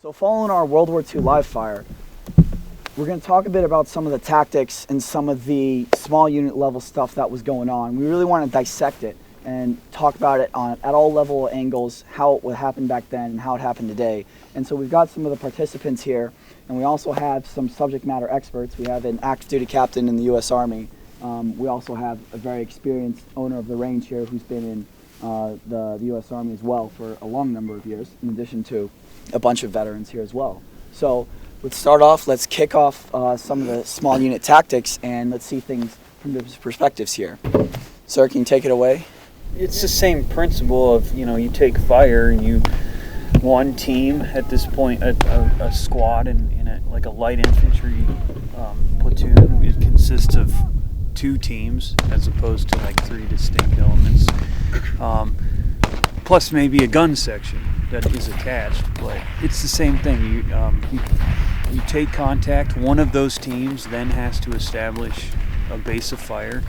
So following our World War II live fire, we're going to talk a bit about some of the tactics and some of the small unit level stuff that was going on. We really want to dissect it and talk about it at all level angles, how it would happen back then and how it happened today. And so we've got some of the participants here, and we also have some subject matter experts. We have an active duty captain in the U.S. Army. We also have a very experienced owner of the range here who's been in the U.S. Army as well for a long number of years, in addition to a bunch of veterans here as well. So let's start off, let's kick off some of the small unit tactics, and let's see things from different perspectives here. Sir, can you take it away? It's the same principle of, you take fire and one team at this point, a squad in like a light infantry platoon, it consists of 2 teams as opposed to like 3 distinct elements, plus maybe a gun section that is attached. But it's the same thing. You take contact. One of those teams then has to establish a base of fire,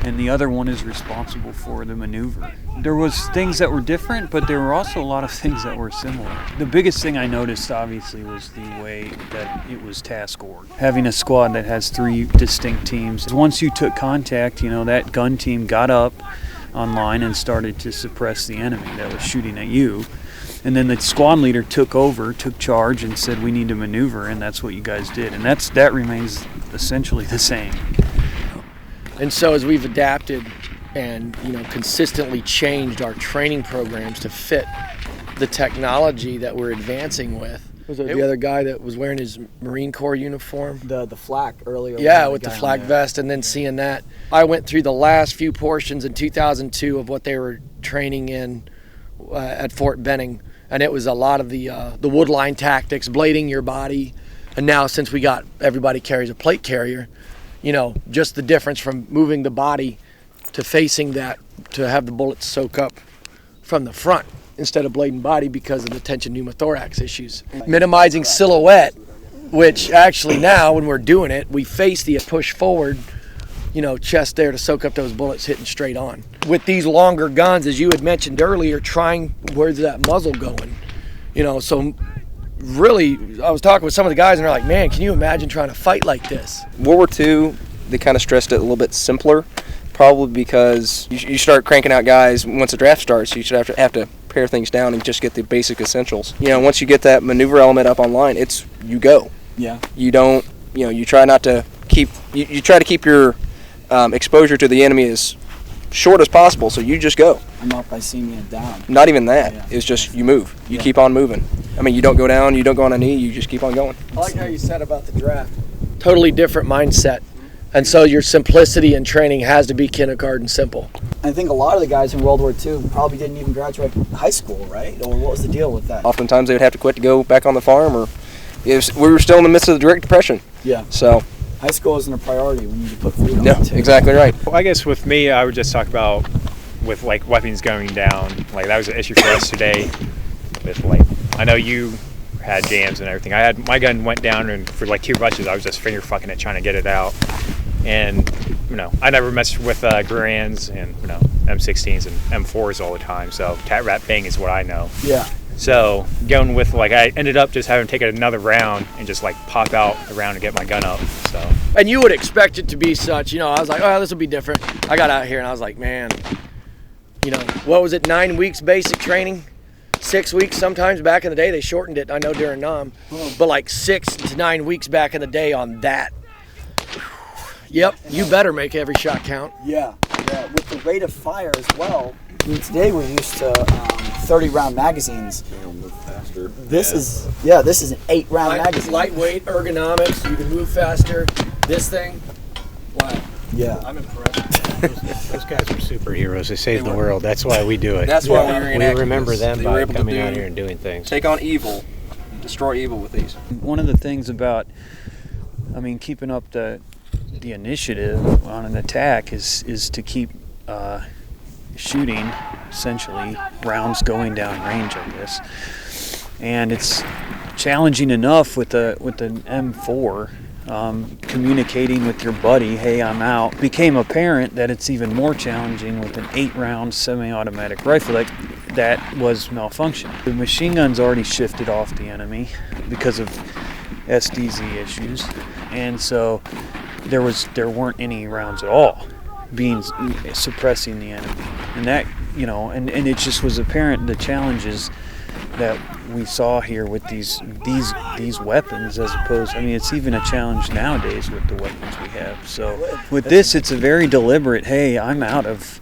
and the other one is responsible for the maneuver. There was things that were different, but there were also a lot of things that were similar. The biggest thing I noticed, obviously, was the way that it was task ordered. Having a squad that has 3 distinct teams. Once you took contact, that gun team got up on line and started to suppress the enemy that was shooting at you. And then the squad leader took charge and said, we need to maneuver, and that's what you guys did. And that remains essentially the same. And so as we've adapted and consistently changed our training programs to fit the technology that we're advancing with. Was the other guy that was wearing his Marine Corps uniform? The flak earlier. Yeah, with the flak vest, and then seeing that. I went through the last few portions in 2002 of what they were training in at Fort Benning, and it was a lot of the woodline tactics, blading your body. And now since everybody carries a plate carrier, just the difference from moving the body to facing that, to have the bullets soak up from the front instead of blading body because of the tension pneumothorax issues. Minimizing silhouette, which actually now when we're doing it, we face the push forward, chest there to soak up those bullets hitting straight on. With these longer guns, as you had mentioned earlier, where's that muzzle going? So really, I was talking with some of the guys and they're like, man, can you imagine trying to fight like this? World War II, they kind of stressed it a little bit simpler, probably because you start cranking out guys, once the draft starts, you should have to pare things down and just get the basic essentials. Once you get that maneuver element up online, you go. Yeah. You don't, you try not to keep, you try to keep your exposure to the enemy as short as possible, so you just go. I'm up, I see me, and down. Not even that. Yeah. It's just you move. You keep on moving. You don't go down, you don't go on a knee, you just keep on going. I like how you said about the draft. Totally different mindset. And so your simplicity in training has to be kindergarten simple. I think a lot of the guys in World War II probably didn't even graduate high school, right? Or what was the deal with that? Oftentimes they would have to quit to go back on the farm, or we were still in the midst of the Great Depression. Yeah. So high school isn't a priority when you put food on yeah, the table. exactly right. Well, I guess with me, I would just talk about with weapons going down. That was an issue for us today. With I know you had jams and everything. My gun went down, and for 2 rushes, I was just finger fucking it, trying to get it out. And I never messed with Garands and M16s and M4s all the time. So tat rat bang is what I know. Yeah. So going with I ended up just having to take another round and just pop out the round and get my gun up. So. And you would expect it to be such. I was like, oh, this will be different. I got out here and I was like, man, what was it? 9 weeks basic training. 6 weeks sometimes back in the day. They shortened it, I know, during NOM. But 6 to 9 weeks back in the day on that. Yep, you better make every shot count. Yeah. With the rate of fire as well. Today we're used to 30-round magazines. This is an 8-round magazine. Lightweight, ergonomics, you can move faster. This thing, wow. Yeah. I'm impressed. Those guys were superheroes. They saved the world. That's why we do it. That's why we reenact. We remember them by coming out here and doing things. Take on evil, destroy evil with these. One of the things about, keeping up the initiative on an attack is to keep shooting, essentially, rounds going down range, I guess. And it's challenging enough with an M4, communicating with your buddy, hey, I'm out. It became apparent that it's even more challenging with an 8-round semi-automatic rifle that was malfunction. The machine gun's already shifted off the enemy because of SDZ issues, and so there weren't any rounds at all suppressing the enemy, and that, you know, and it just was apparent the challenges that we saw here with these weapons, as opposed, I mean, it's even a challenge nowadays with the weapons we have. So with this, it's a very deliberate, hey, I'm out of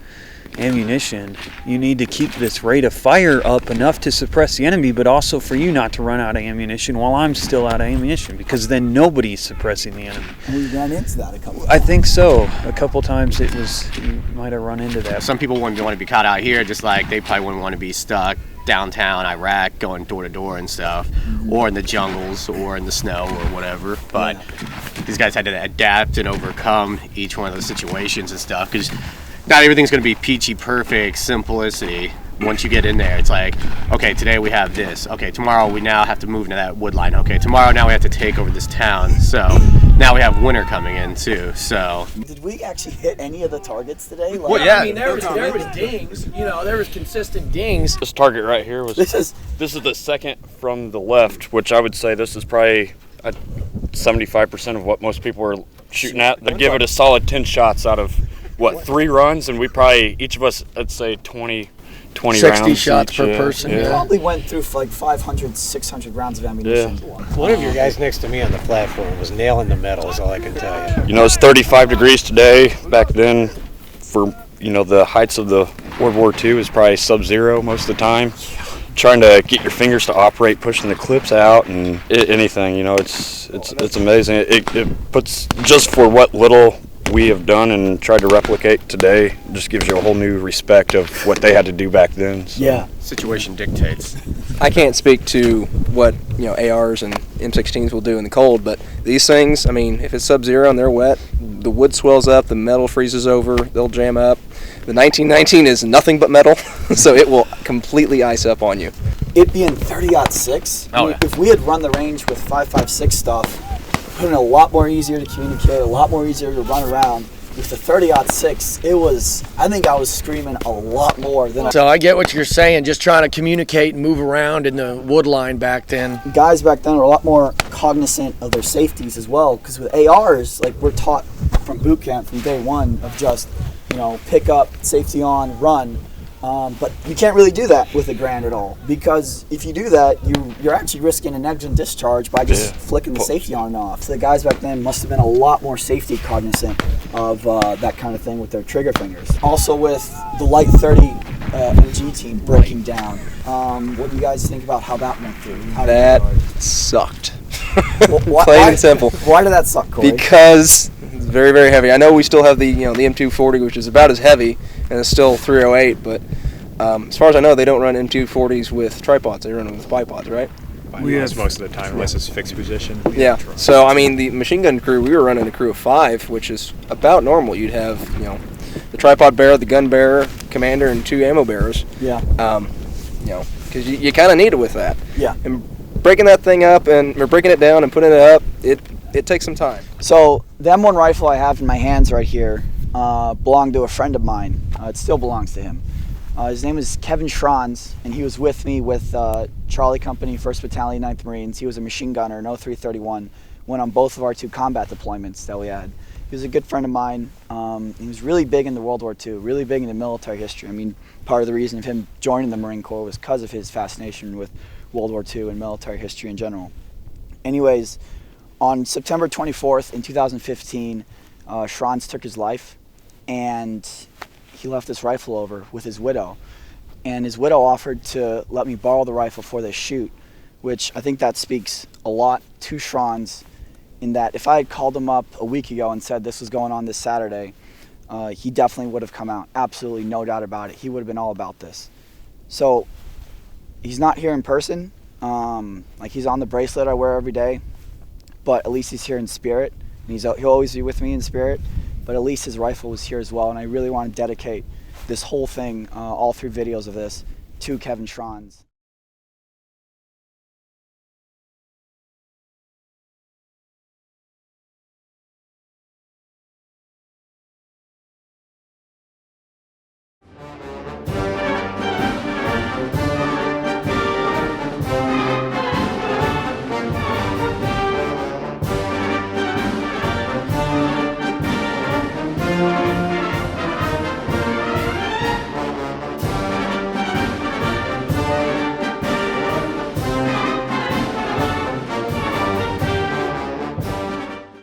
ammunition. You need to keep this rate of fire up enough to suppress the enemy, but also for you not to run out of ammunition while I'm still out of ammunition, because then nobody's suppressing the enemy. We ran into that a couple of times. I think so. A couple times you might have run into that. Some people wouldn't want to be caught out here, just like they probably wouldn't want to be stuck downtown Iraq going door to door and stuff, or in the jungles or in the snow or whatever. But these guys had to adapt and overcome each one of those situations and stuff, because not everything's going to be peachy perfect simplicity. Once you get in there, it's like, okay, today we have this. Okay, tomorrow we now have to move into that wood line. Okay, tomorrow now we have to take over this town. So now we have winter coming in too. So did we actually hit any of the targets today? Like, Well, yeah, I mean, there was dings. You know, there was consistent dings. This target right here was. This is the second from the left, which I would say this is probably 75% of what most people are shooting at. They give it a solid 10 shots out of 3 runs, and we probably each of us, I'd say 20 60 rounds shots each, per person. We Yeah. probably went through like 500, 600 rounds of ammunition. One of your guys next to me on the platform was nailing the metal, is all I can tell you. You know, it's 35 degrees today. Back then, for, you know, the heights of the World War II is probably sub-zero most of the time. Trying to get your fingers to operate, pushing the clips out, and anything, you know, it's amazing. It puts, just for what little we have done and tried to replicate today, just gives you a whole new respect of what they had to do back then. So. Yeah. situation dictates. I can't speak to what, you know, ARs and M16s will do in the cold, but these things, I mean, if it's sub-zero and they're wet, the wood swells up, the metal freezes over, they'll jam up. The 1919 is nothing but metal, so it will completely ice up on you. It being 30-06, Oh, yeah. if we had run the range with 5.56 stuff, it would have been a lot more easier to communicate, a lot more easier to run around. With the 30-06, it was, I think I was screaming a lot more than So I get what you're saying, just trying to communicate and move around in the wood line back then. guys back then were a lot more cognizant of their safeties as well, because with ARs, like, we're taught from boot camp from day one of just, you know, pick up, safety on, run. But you can't really do that with a Grand at all, because if you do that, you're actually risking a negligent discharge by just flicking the safety on and off. So the guys back then must have been a lot more safety cognizant of that kind of thing with their trigger fingers. Also with the light 30 MG team breaking down, what do you guys think about how that went through? That sucked. Why, Plain and simple. Why did that suck, Corey? Because it's very, very heavy. I know we still have the, you know, the M240, which is about as heavy, and it's still 308, but as far as I know, they don't run M240s with tripods. They run them with bipods, right? Yes, most of the time, unless it's fixed position. Yeah. So I mean, the machine gun crew, we were running a crew of 5, which is about normal. You'd have, you know, the tripod bearer, the gun bearer, commander, and 2 ammo bearers. Yeah. You know, because you kind of need it with that. Yeah. And breaking that thing up or breaking it down and putting it up, it takes some time. So the M1 rifle I have in my hands right here belonged to a friend of mine. It still belongs to him. His name is Kevin Schranz, and he was with me with Charlie Company, 1st Battalion, 9th Marines. He was a machine gunner in 0331, went on both of our 2 combat deployments that we had. He was a good friend of mine. He was really big into World War II, really big into military history. I mean, part of the reason of him joining the Marine Corps was because of his fascination with World War II and military history in general. Anyways, on September 24th in 2015, Schranz took his life, and he left this rifle over with his widow. And his widow offered to let me borrow the rifle for this shoot, which I think that speaks a lot to Schranz, in that if I had called him up a week ago and said this was going on this Saturday, he definitely would have come out. Absolutely no doubt about it. He would have been all about this. So he's not here in person. Like, he's on the bracelet I wear every day, but at least he's here in spirit. And he'll always be with me in spirit, but at least his rifle was here as well. And I really want to dedicate this whole thing, all 3 videos of this, to Kevin Schranz.